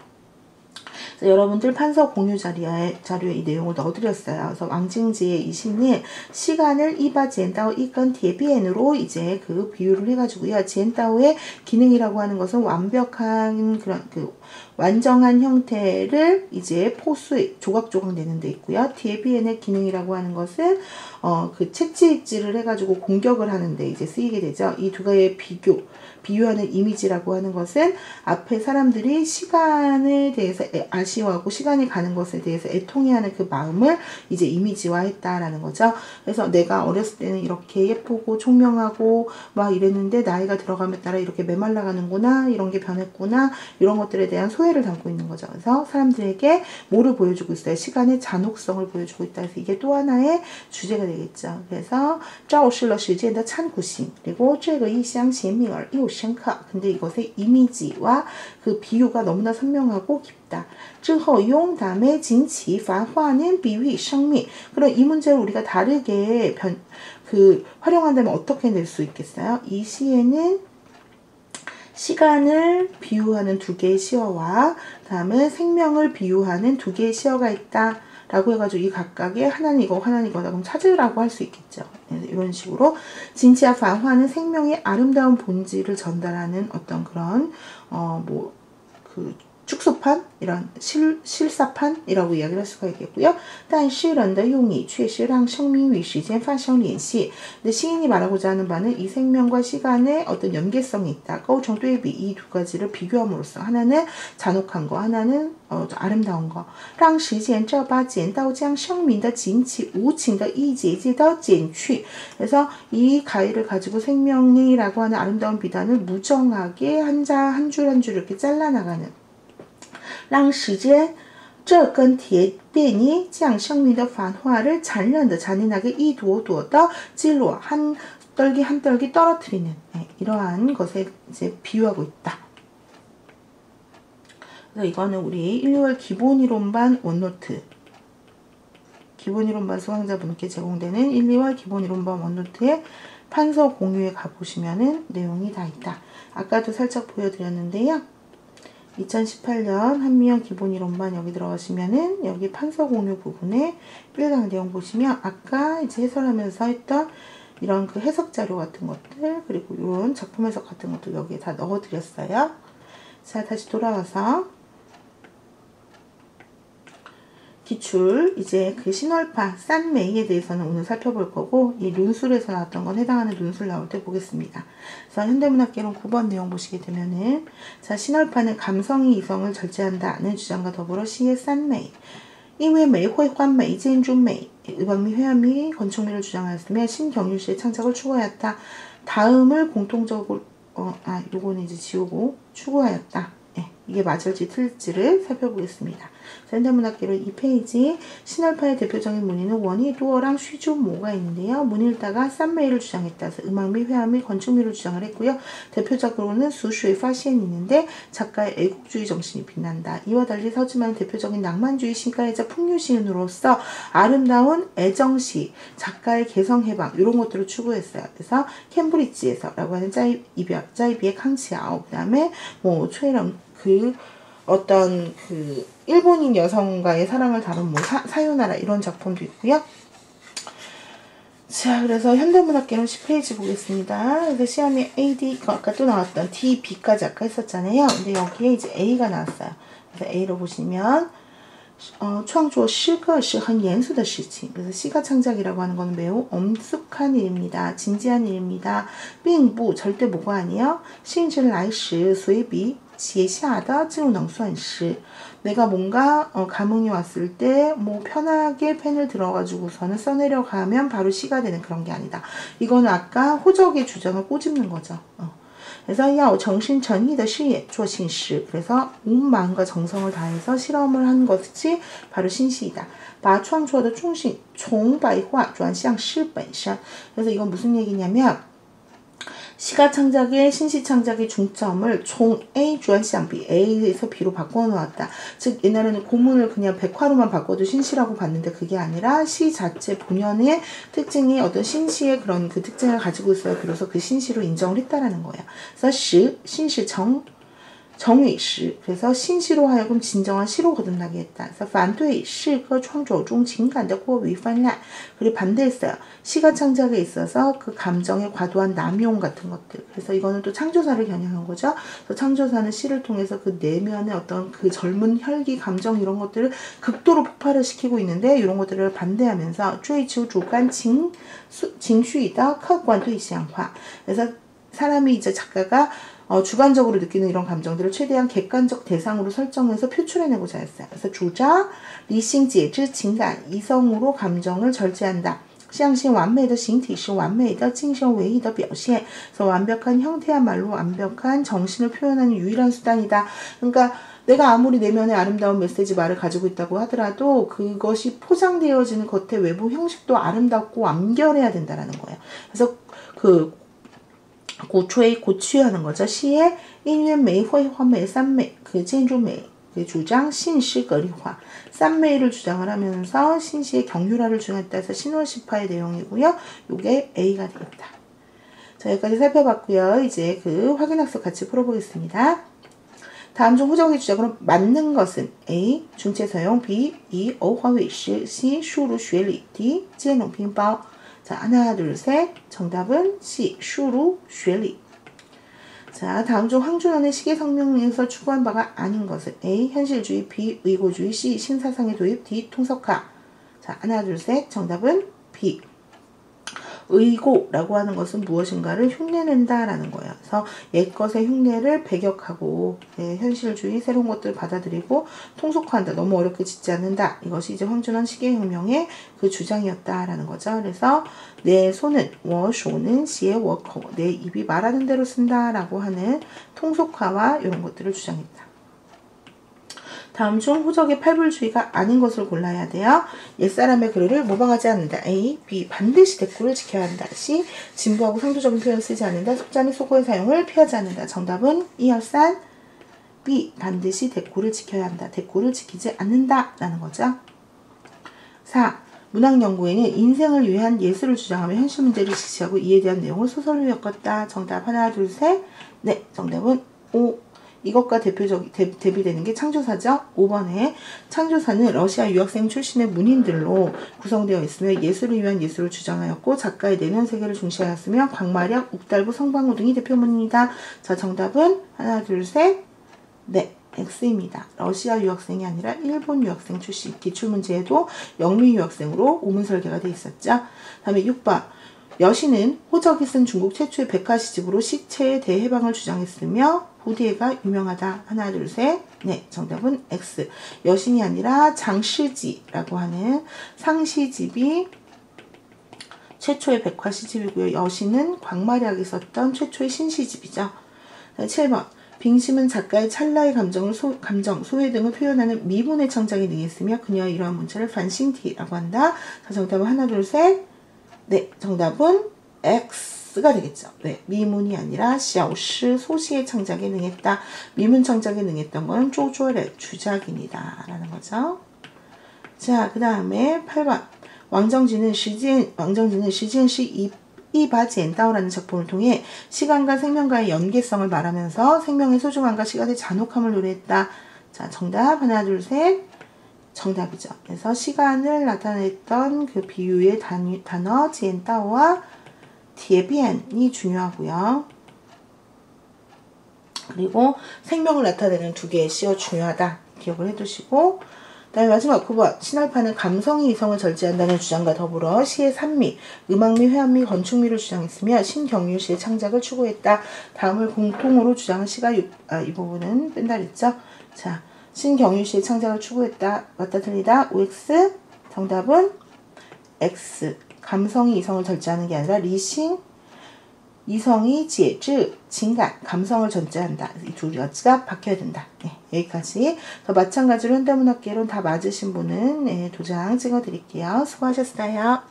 여러분들 판서 공유 자료에 이 내용을 넣어드렸어요. 그래서 왕징지의 이 시는 시간을 이바 지엔따오 이건 대비엔으로 이제 그 비유를 해가지고요. 지엔따오의 기능이라고 하는 것은 완벽한 그런 그 완전한 형태를 이제 포수 조각조각 내는 데 있고요. 디에비엔의 기능이라고 하는 것은 그 채찍질을 해가지고 공격을 하는데 이제 쓰이게 되죠. 이 두 가지의 비유하는 이미지라고 하는 것은 앞에 사람들이 시간에 대해서 아쉬워하고 시간이 가는 것에 대해서 애통해하는 그 마음을 이제 이미지화했다라는 거죠. 그래서 내가 어렸을 때는 이렇게 예쁘고 총명하고 막 이랬는데 나이가 들어감에 따라 이렇게 메말라가는구나 이런 게 변했구나 이런 것들에 대한 소외를 담고 있는 거죠. 그래서 사람들에게 뭐를 보여주고 있어요? 시간의 잔혹성을 보여주고 있다. 그래서 이게 또 하나의 주제가 되겠죠. 그래서 昭示了时间的残酷性 그리고 这个一厢情明而又深刻 근데 이것의 이미지와 그 비유가 너무나 선명하고 깊다. 之后用 다음에 진치繁花는比喻生命 그럼 이 문제를 우리가 다르게 활용한다면 어떻게 낼 수 있겠어요? 이 시에는 시간을 비유하는 두 개의 시어와 다음에 생명을 비유하는 두 개의 시어가 있다 라고 해가지고 이 각각의 하나는 이거 하나는 이거다 그럼 찾으라고 할 수 있겠죠. 이런 식으로 진치와 반화는 생명의 아름다운 본질을 전달하는 어떤 그런 축소판 이런 실사판이라고 이야기를 할 수가 있겠고요. 但诗人的用意确实让生命与时间发生联系. 근데 시인이 말하고자 하는 바는 이 생명과 시간에 어떤 연계성이 있다. 构成对比 이 두 가지를 비교함으로써 하나는 잔혹한 거, 하나는 아름다운 거. 让时间这把剪刀将生命的惊奇无情的一节节刀剪去. 그래서 이 가위를 가지고 생명이라고 하는 아름다운 비단을 무정하게 한 줄 한 줄 이렇게 잘라나가는. 让时间这根铁鞭이将生命的繁华를 잔인하게一朵朵的击落 한 떨기 한 떨기 떨어뜨리는 이러한 것에 이제 비유하고 있다. 그래서 이거는 우리 1, 2월 기본이론반 원노트 기본이론반 수강자분께 제공되는 1, 2월 기본이론반 원노트의 판서 공유에 가보시면은 내용이 다 있다. 아까도 살짝 보여드렸는데요. 2018년 한미영 기본이론반 여기 들어가시면은 여기 판서 공유 부분에 1강 내용 보시면 아까 이제 해설하면서 했던 이런 그 해석 자료 같은 것들 그리고 이런 작품 해석 같은 것도 여기에 다 넣어드렸어요. 자, 다시 돌아와서 기출 이제 그 신월파 싼메이에 대해서는 오늘 살펴볼 거고 이 룬술에서 나왔던 건 해당하는 룬술 나올 때 보겠습니다. 그래서 현대문학개론 9번 내용 보시게 되면은 자 신월파는 감성이 이성을 절제한다는 주장과 더불어 시의 싼메이 因为美会换美建筑美 음악미, 회화미, 건축미를 주장하였으며 신경률씨의 창작을 추구하였다. 다음을 공통적으로 요거는 이제 지우고 추구하였다. 이게 맞을지 틀릴지를 살펴보겠습니다. 현대문학개론 2페이지 신월파의 대표적인 문의는 원희, 두어랑 쉬주, 모가 있는데요. 문일다가 싼메이를 주장했다. 그래서 음악미, 회화미, 건축미를 주장을 했고요. 대표적으로는 수슈의 파시엔이 있는데 작가의 애국주의 정신이 빛난다. 이와 달리 서지만은 대표적인 낭만주의 시가이자 풍류시인으로서 아름다운 애정시, 작가의 개성해방 이런 것들을 추구했어요. 그래서 캠브리지에서라고 하는 짜이비의 캉치아오 그 다음에 뭐 최랑 그 어떤 그 일본인 여성과의 사랑을 다룬 뭐 사요나라 이런 작품도 있고요. 자, 그래서 현대문학개론 10페이지 보겠습니다. 그래서 시험에 AD 아까 또 나왔던 D, B까지 아까 했었잖아요. 근데 여기에 이제 A가 나왔어요. 그래서 A로 보시면 创作诗歌是很严肃的事情. 그래서 시가 창작이라고 하는 건 매우 엄숙한 일입니다. 진지한 일입니다. 并不 절대 뭐가 아니에요. 兴致来时随笔写下的就能算诗. 내가 뭔가 감흥이 왔을 때 뭐 편하게 펜을 들어가지고서는 써내려가면 바로 시가 되는 그런 게 아니다. 이거는 아까 호적의 주장을 꼬집는 거죠. 그래서 要诚心诚意的事业做新诗. 그래서 온 마음과 정성을 다해서 실험을 한 것이 바로 신시이다. 把创作的中心从白话转向诗本身. 그래서 이건 무슨 얘기냐면 시가 창작의 신시 창작의 중점을 총 A 주안시장 B A에서 B로 바꿔놓았다. 즉 옛날에는 고문을 그냥 백화로만 바꿔도 신시라고 봤는데 그게 아니라 시 자체 본연의 특징이 어떤 신시의 그런 그 특징을 가지고 있어야 비로소 그 신시로 인정을 했다라는 거예요. 그래서 시 신시 정의시 그래서 신시로 하여금 진정한 시로 거듭나게 했다. 그래서 반대 시가 창조 중情感的过于泛滥. 그리고 반대했어요. 시가 창작에 있어서 그 감정의 과도한 남용 같은 것들. 그래서 이거는 또 창조사를 겨냥한 거죠. 그래서 창조사는 시를 통해서 그 내면의 어떤 그 젊은 혈기, 감정 이런 것들을 극도로 폭발을 시키고 있는데 이런 것들을 반대하면서 追求主观情绪的客观对象化. 그래서 사람이 이제 작가가 주관적으로 느끼는 이런 감정들을 최대한 객관적 대상으로 설정해서 표출해내고자 했어요. 그래서 주장, 리싱, 제지,情感, 이성으로 감정을 절제한다. 相信完美的形体是完美的精神唯一的表现. 그래서 완벽한 형태야말로 완벽한 정신을 표현하는 유일한 수단이다. 그러니까 내가 아무리 내면의 아름다운 메시지 말을 가지고 있다고 하더라도 그것이 포장되어지는 겉의 외부 형식도 아름답고 완결해야 된다라는 거예요. 그래서 고취하는 거죠. 시의 音乐美绘画美三美 그 建筑美 그 주장 신시 거리화 쌈메이를 주장을 하면서 신시의 경유라를 주장했다 해서 신월시파의 내용이고요. 요게 A가 되겠다. 자, 여기까지 살펴봤고요. 이제 그 확인학습 같이 풀어보겠습니다. 다음 중 호적의 주작으로 맞는 것은 A. 중체 사용 B. 以偶化为师 C. 输入学理 D. 接龙拼包 자, 하나, 둘, 셋. 정답은 C. 输入学理 자, 다음 중 황준원의 시계성명에서 추구한 바가 아닌 것은 A. 현실주의 B. 의고주의 C. 신사상의 도입 D. 통속화 자, 하나, 둘, 셋. 정답은 B. 의고라고 하는 것은 무엇인가를 흉내낸다라는 거예요. 그래서 옛것의 흉내를 배격하고 현실주의 새로운 것들을 받아들이고 통속화한다. 너무 어렵게 짓지 않는다. 이것이 이제 황준원 시계혁명의 그 주장이었다라는 거죠. 그래서 내 손은 我手는写我口 내 입이 말하는 대로 쓴다라고 하는 통속화와 이런 것들을 주장했다. 다음 중 호적의 팔불주의가 아닌 것을 골라야 돼요. 옛사람의 글을 모방하지 않는다. A, B. 반드시 대꾸를 지켜야 한다. C. 진부하고 상도적인 표현을 쓰지 않는다. 속자 및 속어의 사용을 피하지 않는다. 정답은 2열산 B. 반드시 대꾸를 지켜야 한다. 대꾸를 지키지 않는다. 라는 거죠. 4. 문학연구에는 인생을 위한 예술을 주장하며 현실 문제를 직시하고 이에 대한 내용을 소설로 엮었다. 정답 하나, 둘, 셋. 네, 정답은 5. 이것과 대비되는 게 창조사죠. 5번에 창조사는 러시아 유학생 출신의 문인들로 구성되어 있으며 예술을 위한 예술을 주장하였고 작가의 내면 세계를 중시하였으며 광마략, 욱달부, 성방호 등이 대표문입니다. 자, 정답은 하나, 둘, 셋. 네, X입니다. 러시아 유학생이 아니라 일본 유학생 출신. 기출문제에도 영미 유학생으로 오문 설계가 되어 있었죠. 다음에 6번. 여신은 호적이 쓴 중국 최초의 백화시집으로 시체의 대해방을 주장했으며 후디에가 유명하다. 하나, 둘, 셋. 네, 정답은 X. 여신이 아니라 장시지라고 하는 상시집이 최초의 백화시집이고요. 여신은 광마략이 썼던 최초의 신시집이죠. 7번. 빙심은 작가의 찰나의 감정, 소외 등을 표현하는 미문의 창작에 능했으며 그녀의 이러한 문체를 반싱티라고 한다. 자, 정답은 하나, 둘, 셋. 네, 정답은 X가 되겠죠. 네, 미문이 아니라 小诗 소시의 창작에 능했다. 미문 창작에 능했던 건 쪼쪼의 주작입니다. 라는 거죠. 자, 그 다음에 8번. 왕정진은 시지엔시 이바젠다오라는 작품을 통해 시간과 생명과의 연계성을 말하면서 생명의 소중함과 시간의 잔혹함을 노래했다. 자, 정답 하나, 둘, 셋. 정답이죠. 그래서 시간을 나타냈던 그 비유의 단어 지엔따오와 디에비엔이 중요하고요. 그리고 생명을 나타내는 두 개의 시어 중요하다. 기억을 해두시고 다음에 마지막 9번. 신할파는 감성이 이성을 절제한다는 주장과 더불어 시의 산미, 음악미, 회화미, 건축미를 주장했으며 신경률 시의 창작을 추구했다. 다음을 공통으로 주장한 시가 이 부분은 뺀다 그랬죠. 자, 신경률 시의 창작을 추구했다. 맞다 틀리다. OX. 정답은 X. 감성이 이성을 절제하는 게 아니라 리싱, 이성이 제즈,情感, 감성을 절제한다. 이 두 가지가 바뀌어야 된다. 네, 여기까지. 마찬가지로 현대문학개론 다 맞으신 분은 도장 찍어드릴게요. 수고하셨어요.